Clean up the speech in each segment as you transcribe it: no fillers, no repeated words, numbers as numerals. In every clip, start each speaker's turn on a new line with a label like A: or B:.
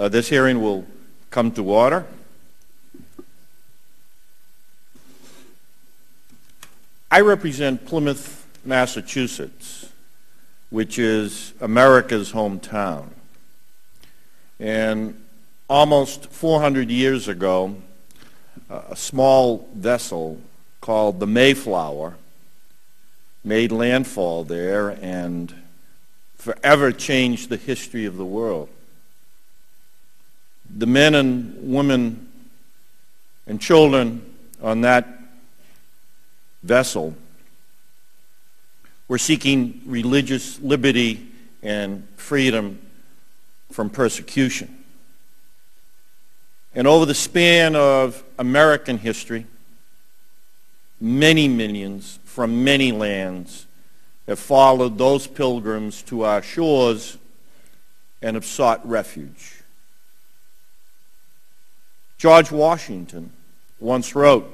A: This hearing will come to order. I represent Plymouth, Massachusetts, which is America's hometown. And almost 400 years ago, a small vessel called the Mayflower made landfall there and forever changed the history of the world. The men and women and children on that vessel were seeking religious liberty and freedom from persecution. And over the span of American history, many millions from many lands have followed those pilgrims to our shores and have sought refuge. George Washington once wrote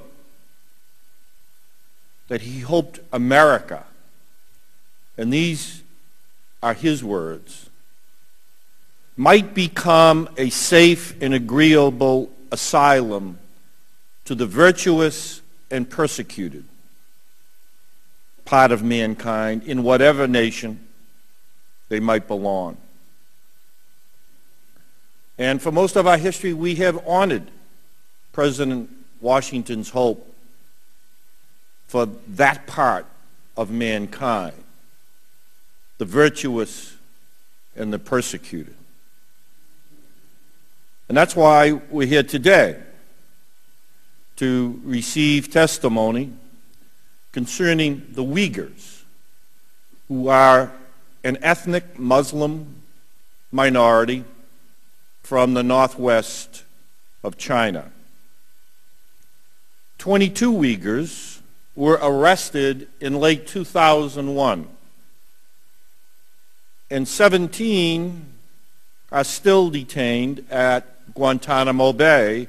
A: that he hoped America, and these are his words, might become a safe and agreeable asylum to the virtuous and persecuted part of mankind in whatever nation they might belong. And for most of our history, we have honored President Washington's hope for that part of mankind, the virtuous and the persecuted. And that's why we're here today, to receive testimony concerning the Uighurs, who are an ethnic Muslim minority from the northwest of China. 22 Uighurs were arrested in late 2001, and 17 are still detained at Guantanamo Bay,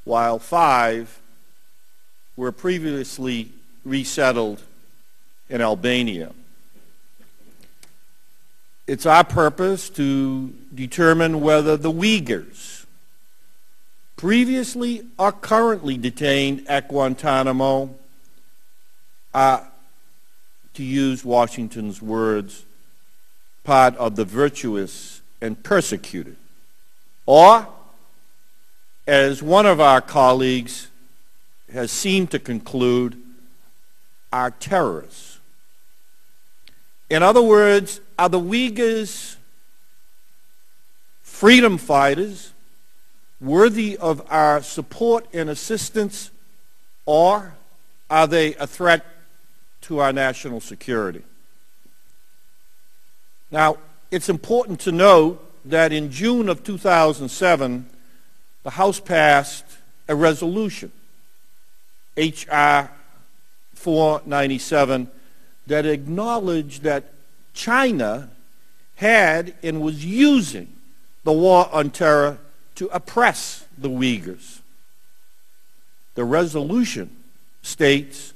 A: while 5 were previously resettled in Albania. It's our purpose to determine whether the Uighurs, previously or currently detained at Guantanamo, are, to use Washington's words, part of the virtuous and persecuted, or, as one of our colleagues has seemed to conclude, are terrorists. In other words, are the Uighurs freedom fighters worthy of our support and assistance, or are they a threat to our national security? Now, it's important to note that in June of 2007, the House passed a resolution, H.R. 497, that acknowledged that China had and was using the war on terror to oppress the Uyghurs. The resolution states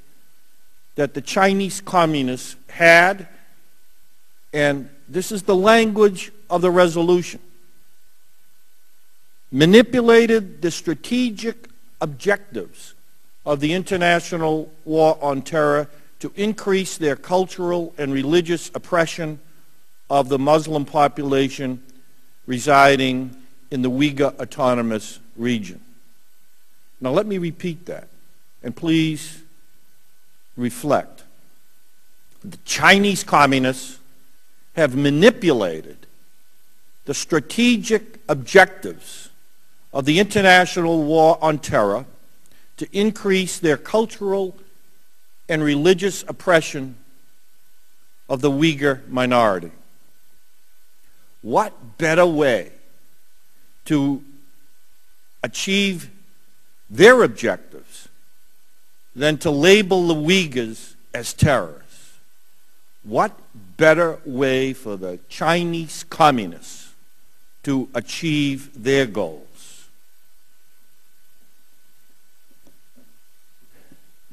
A: that the Chinese communists had, and this is the language of the resolution, manipulated the strategic objectives of the international war on terror to increase their cultural and religious oppression of the Muslim population residing in the Uyghur Autonomous Region. Now let me repeat that, and please reflect. The Chinese communists have manipulated the strategic objectives of the international war on terror to increase their cultural and religious oppression of the Uyghur minority. What better way to achieve their objectives than to label the Uyghurs as terrorists? What better way for the Chinese communists to achieve their goals?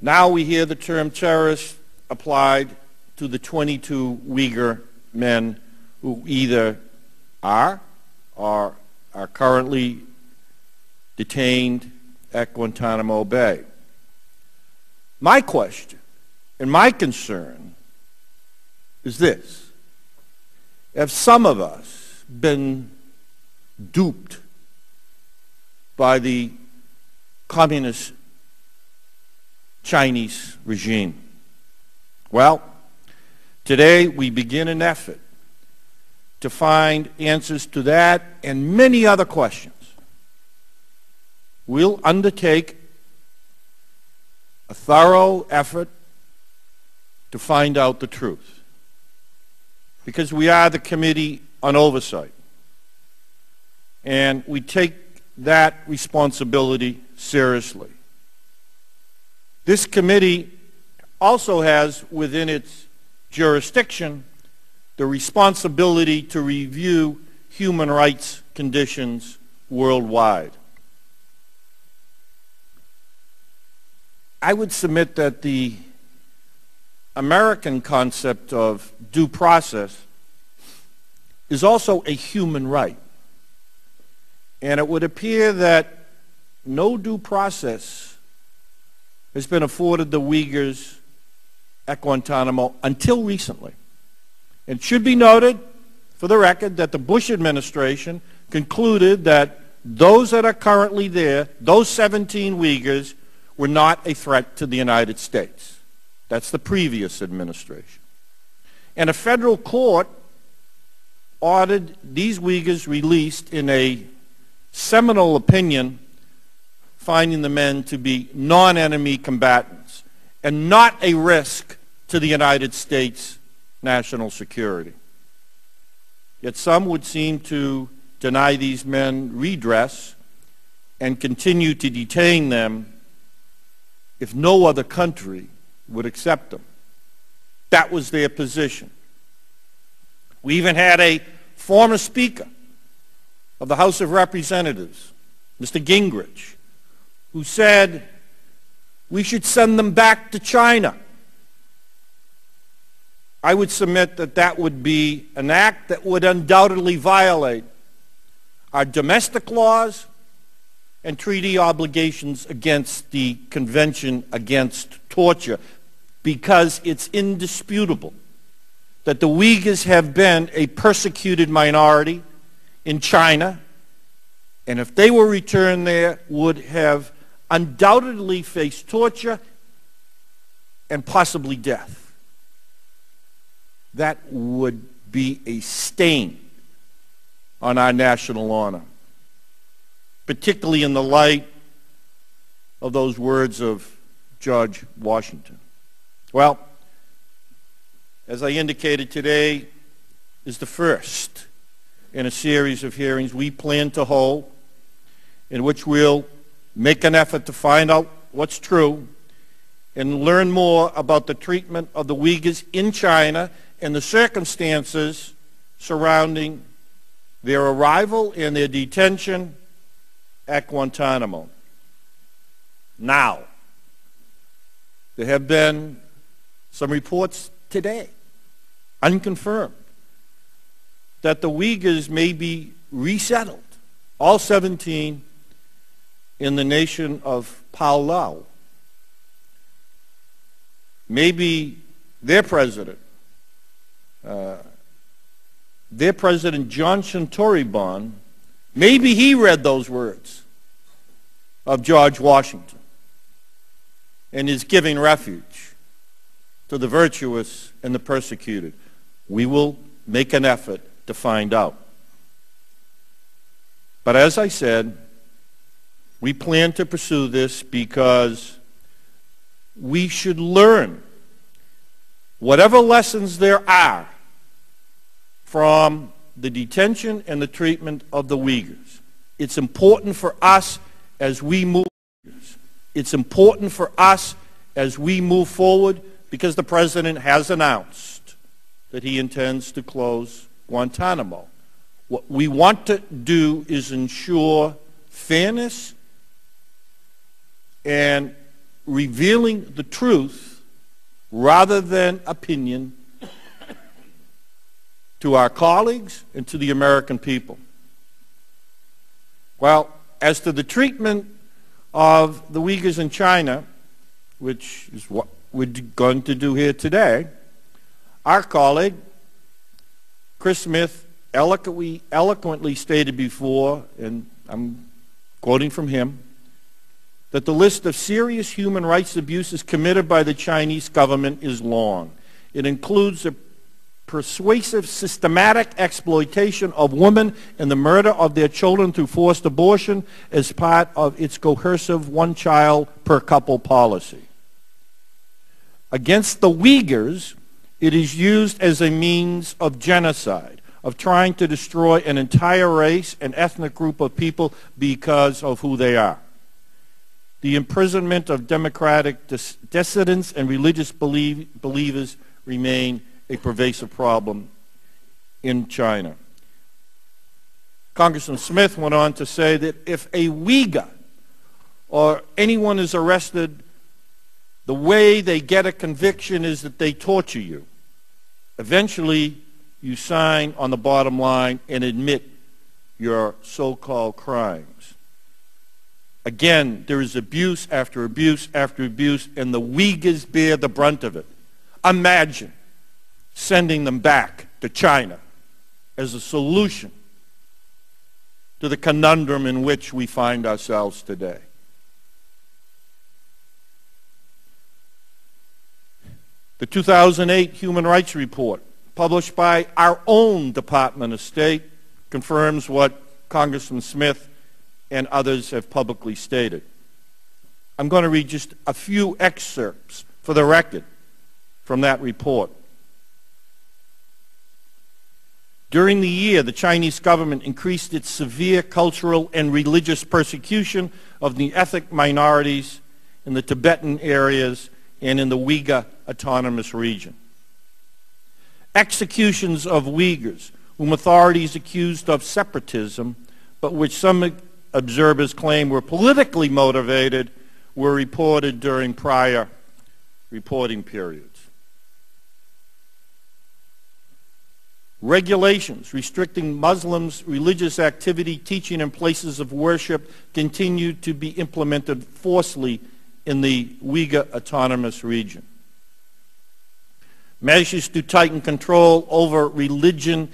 A: Now we hear the term terrorist applied to the 22 Uighur men who either are or are currently detained at Guantanamo Bay. My question and my concern is this: have some of us been duped by the communist Chinese regime? Well, today we begin an effort to find answers to that and many other questions. We'll undertake a thorough effort to find out the truth, because we are the Committee on Oversight, and we take that responsibility seriously. This committee also has within its jurisdiction the responsibility to review human rights conditions worldwide. I would submit that the American concept of due process is also a human right. And it would appear that no due process has been afforded the Uyghurs at Guantanamo until recently. It should be noted, for the record, that the Bush administration concluded that those that are currently there, those 17 Uyghurs, were not a threat to the United States. That's the previous administration. And a federal court ordered these Uyghurs released in a seminal opinion, finding the men to be non-enemy combatants and not a risk to the United States national security. Yet some would seem to deny these men redress and continue to detain them if no other country would accept them. That was their position. We even had a former Speaker of the House of Representatives, Mr. Gingrich, who said we should send them back to China. I would submit that that would be an act that would undoubtedly violate our domestic laws and treaty obligations against the Convention Against Torture, because it's indisputable that the Uyghurs have been a persecuted minority in China, and if they were returned there, would have undoubtedly faced torture and possibly death. That would be a stain on our national honor, particularly in the light of those words of George Washington. Well, as I indicated, today is the first in a series of hearings we plan to hold, in which we'll make an effort to find out what's true and learn more about the treatment of the Uyghurs in China and the circumstances surrounding their arrival and their detention at Guantanamo. Now, there have been some reports today, unconfirmed, that the Uyghurs may be resettled, all 17, in the nation of Palau. Maybe their president, John Shuntoribon, maybe he read those words of George Washington and is giving refuge to the virtuous and the persecuted. We will make an effort to find out. But as I said, we plan to pursue this because we should learn whatever lessons there are from the detention and the treatment of the Uyghurs. It's important for us as we move. It's important for us as we move forward, because the President has announced that he intends to close Guantanamo. What we want to do is ensure fairness and revealing the truth rather than opinion to our colleagues and to the American people. Well, as to the treatment of the Uyghurs in China, which is what we're going to do here today, our colleague, Chris Smith, eloquently stated before, and I'm quoting from him, that the list of serious human rights abuses committed by the Chinese government is long. It includes a persuasive, systematic exploitation of women and the murder of their children through forced abortion as part of its coercive one-child-per-couple policy. Against the Uyghurs, it is used as a means of genocide, of trying to destroy an entire race and ethnic group of people because of who they are. The imprisonment of democratic dissidents and religious believers remain a pervasive problem in China. Congressman Smith went on to say that if a Uyghur or anyone is arrested, the way they get a conviction is that they torture you. Eventually, you sign on the bottom line and admit your so-called crimes. Again, there is abuse after abuse after abuse, and the Uyghurs bear the brunt of it. Imagine sending them back to China as a solution to the conundrum in which we find ourselves today. The 2008 Human Rights Report, published by our own Department of State, confirms what Congressman Smith and others have publicly stated. I'm going to read just a few excerpts for the record from that report. During the year, the Chinese government increased its severe cultural and religious persecution of the ethnic minorities in the Tibetan areas and in the Uyghur Autonomous Region. Executions of Uyghurs, whom authorities accused of separatism, but which some observers claim were politically motivated, were reported during prior reporting periods. Regulations restricting Muslims' religious activity, teaching, and places of worship continue to be implemented forcefully in the Uyghur Autonomous Region. Measures to tighten control over religion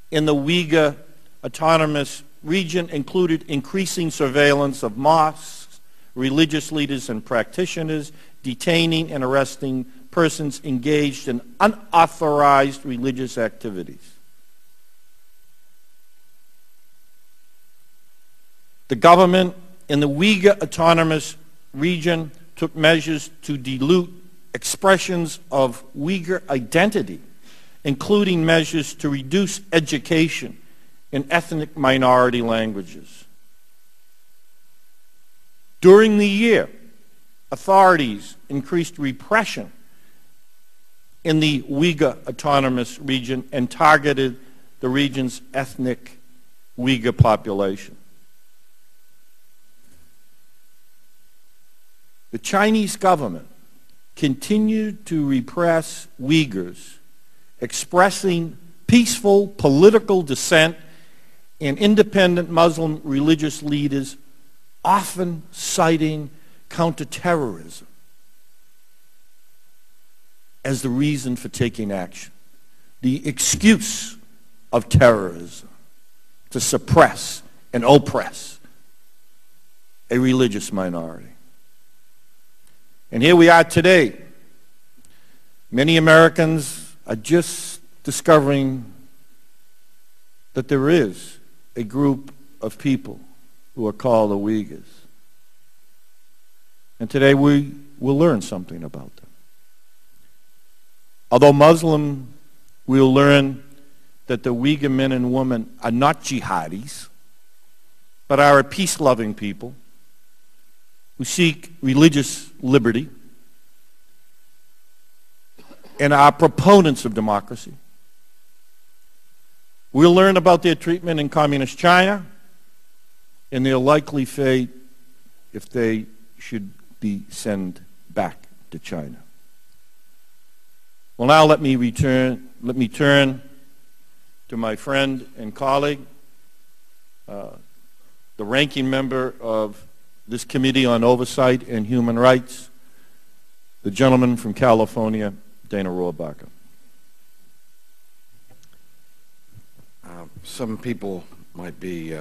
A: in the Uyghur Autonomous Region included increasing surveillance of mosques, religious leaders and practitioners, detaining and arresting persons engaged in unauthorized religious activities. The government in the Uyghur Autonomous Region took measures to dilute expressions of Uyghur identity, including measures to reduce education in ethnic minority languages. During the year, authorities increased repression in the Uyghur Autonomous Region and targeted the region's ethnic Uyghur population. The Chinese government continued to repress Uyghurs expressing peaceful political dissent and independent Muslim religious leaders, often citing counterterrorism as the reason for taking action, the excuse of terrorism to suppress and oppress a religious minority. And here we are today. Many Americans are just discovering that there is a group of people who are called the Uyghurs. And today we will learn something about them. Although Muslim, we'll learn that the Uyghur men and women are not jihadis, but are a peace-loving people who seek religious liberty and are proponents of democracy. We'll learn about their treatment in communist China and their likely fate if they should be sent back to China. Well, now let me turn to my friend and colleague, the ranking member of this Committee on Oversight and Human Rights, the gentleman from California, Dana Rohrabacher.
B: Some people might be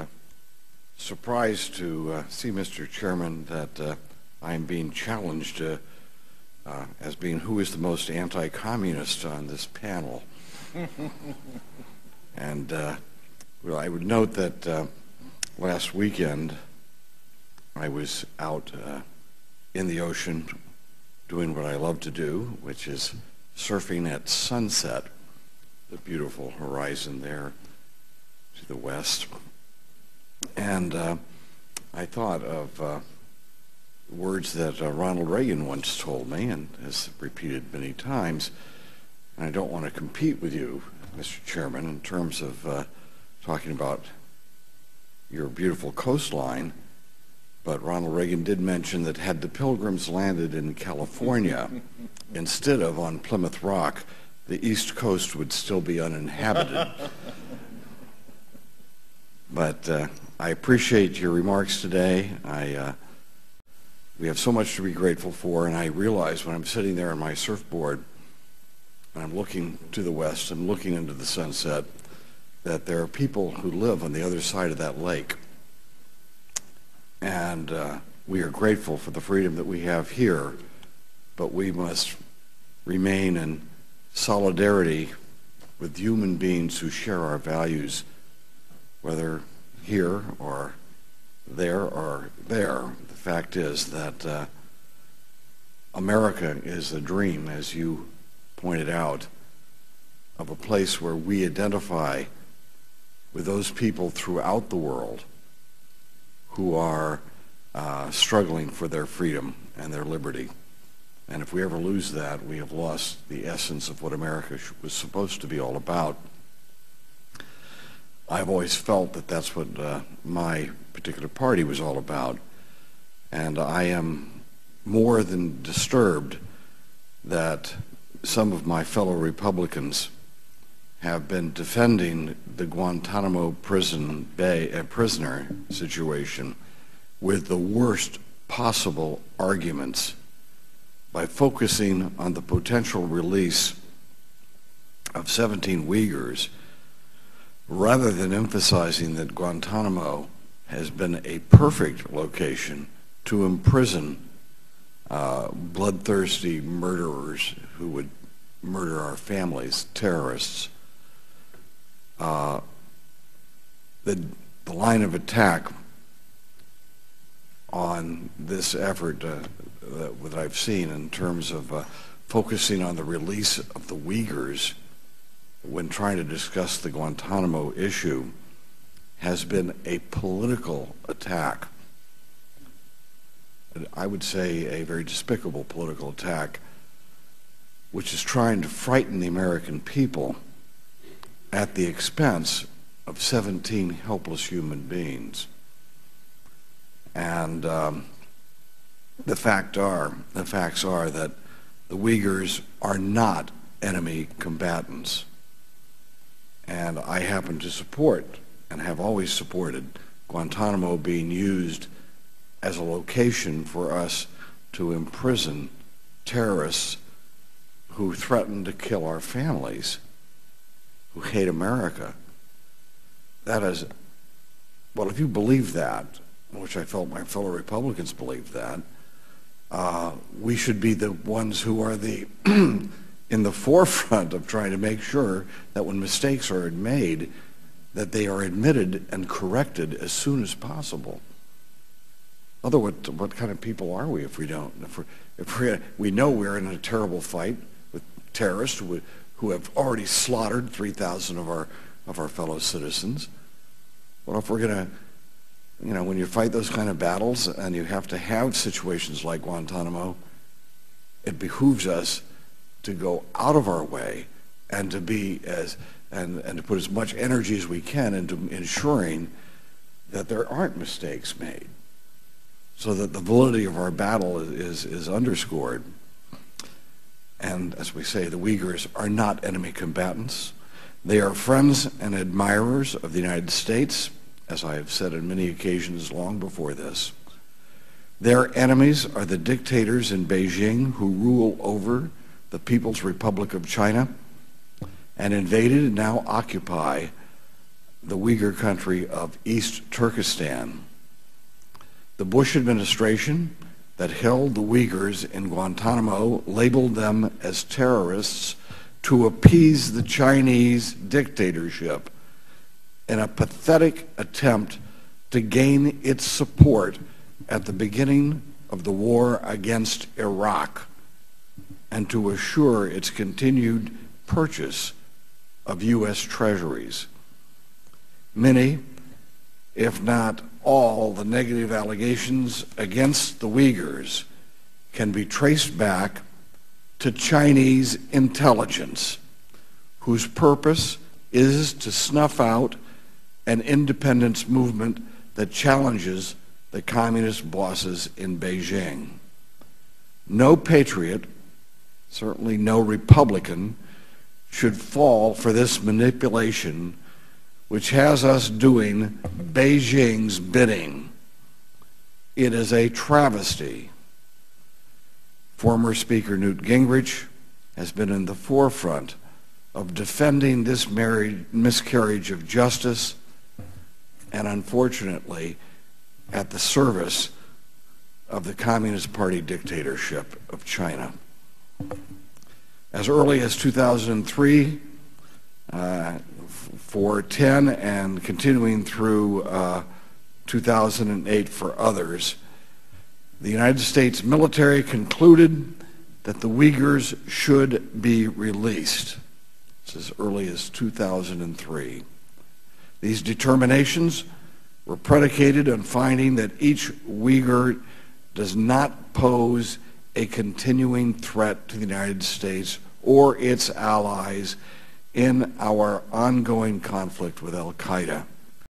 B: surprised to see, Mr. Chairman, that I'm being challenged as being who is the most anti-communist on this panel. And well, I would note that last weekend I was out in the ocean doing what I love to do, which is surfing at sunset, the beautiful horizon there to the west. And I thought of words that Ronald Reagan once told me and has repeated many times. And I don't want to compete with you, Mr. Chairman, in terms of talking about your beautiful coastline. But Ronald Reagan did mention that had the Pilgrims landed in California instead of on Plymouth Rock, the East Coast would still be uninhabited. But I appreciate your remarks today. We have so much to be grateful for, and I realize when I'm sitting there on my surfboard and I'm looking to the west and looking into the sunset that there are people who live on the other side of that lake. And we are grateful for the freedom that we have here, but we must remain in solidarity with human beings who share our values, whether here or there or there. The fact is that America is a dream, as you pointed out, of a place where we identify with those people throughout the world who are struggling for their freedom and their liberty. And if we ever lose that, we have lost the essence of what America was supposed to be all about. I've always felt that that's what my particular party was all about. And I am more than disturbed that some of my fellow Republicans have been defending the Guantanamo prisoner situation with the worst possible arguments by focusing on the potential release of 17 Uyghurs rather than emphasizing that Guantanamo has been a perfect location to imprison bloodthirsty murderers who would murder our families, terrorists. The line of attack on this effort that I've seen in terms of focusing on the release of the Uyghurs when trying to discuss the Guantanamo issue has been a political attack. I would say a very despicable political attack, which is trying to frighten the American people at the expense of 17 helpless human beings. And the facts are that the Uyghurs are not enemy combatants. And I happen to support, and have always supported, Guantanamo being used as a location for us to imprison terrorists who threaten to kill our families, who hate America. That is, well, if you believe that, which I felt my fellow Republicans believe that, we should be the ones who are the in the forefront of trying to make sure that when mistakes are made, that they are admitted and corrected as soon as possible. Otherwise, what kind of people are we if we don't? We know we're in a terrible fight with terrorists who have already slaughtered 3,000 of our fellow citizens. Well, if we're going to, when you fight those kind of battles and you have to have situations like Guantanamo, it behooves us to go out of our way and to be and to put as much energy as we can into ensuring that there aren't mistakes made, so that the validity of our battle is underscored. And as we say, the Uyghurs are not enemy combatants. They are friends and admirers of the United States as I have said on many occasions long before this. Their enemies are the dictators in Beijing who rule over the People's Republic of China and invaded and now occupy the Uighur country of East Turkestan. The Bush administration that held the Uyghurs in Guantanamo labeled them as terrorists to appease the Chinese dictatorship in a pathetic attempt to gain its support at the beginning of the war against Iraq and to assure its continued purchase of U.S. treasuries. Many, if not all, the negative allegations against the Uyghurs can be traced back to Chinese intelligence, whose purpose is to snuff out an independence movement that challenges the communist bosses in Beijing. No patriot, certainly no Republican, should fall for this manipulation, which has us doing Beijing's bidding. It is a travesty. Former Speaker Newt Gingrich has been in the forefront of defending this miscarriage of justice and, unfortunately, at the service of the Communist Party dictatorship of China. As early as 2003, 410, and continuing through 2008 for others, the United States military concluded that the Uyghurs should be released. It's as early as 2003. These determinations were predicated on finding that each Uighur does not pose a continuing threat to the United States or its allies in our ongoing conflict with Al-Qaeda.